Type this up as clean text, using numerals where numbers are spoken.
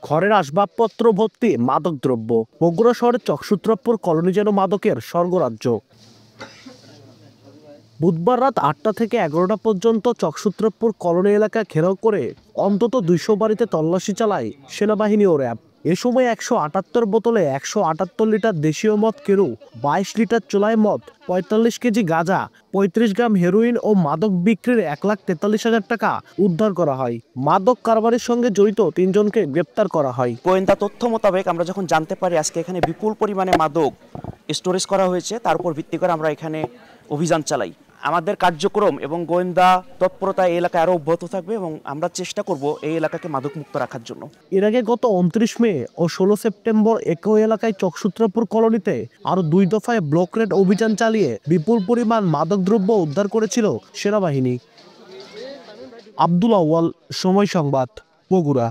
ঘরের আসবাবপত্র ভর্তি মাদকদ্রব্য। বগুড়া শহরের চকসূত্রপুর কলোনি যেন মাদকের স্বর্গরাজ্য। বুধবার রাত ৮টা থেকে ১১টা পর্যন্ত চকসূত্রপুর কলোনি এলাকা ঘেরাও করে অন্তত ২০০ বাড়িতে তল্লাশি চালায় সেনাবাহিনী ও র্যাব। এ সময় ১৭৮ বোতলে ১৭৮ লিটার দেশীয় মদ কেরু, ২২ লিটার চোলাই মদ, ৪৫ কেজি গাঁজা, ৩৫ গ্রাম হেরোইন ও মাদক বিক্রির ১,৪৩,০০০ টাকা উদ্ধার করা হয়। মাদক কারবারের সঙ্গে জড়িত ৩ জনকে গ্রেপ্তার করা হয়। গোয়েন্দা তথ্য মোতাবেক আমরা যখন জানতে পারি আজকে এখানে বিপুল পরিমাণে মাদক স্টোরেজ করা হয়েছে, তার উপর ভিত্তি করে আমরা এখানে অভিযান চালাই। আমাদের কার্যক্রম এবং গোয়েন্দা তৎপরতা এই এলাকায় আরও অব্যাহত থাকবে এবং আমরা চেষ্টা করব এই এলাকাকে মাদকমুক্ত রাখার জন্য। এর আগে গত ২৯ মে ও ১৬ সেপ্টেম্বর একই এলাকায় চকসূত্রপুর কলোনিতে আরও ২ দফায় ব্লক রেড অভিযান চালিয়ে বিপুল পরিমাণ মাদকদ্রব্য উদ্ধার করেছিল সেনাবাহিনী। আব্দুল আউয়াল, সময় সংবাদ, বগুড়া।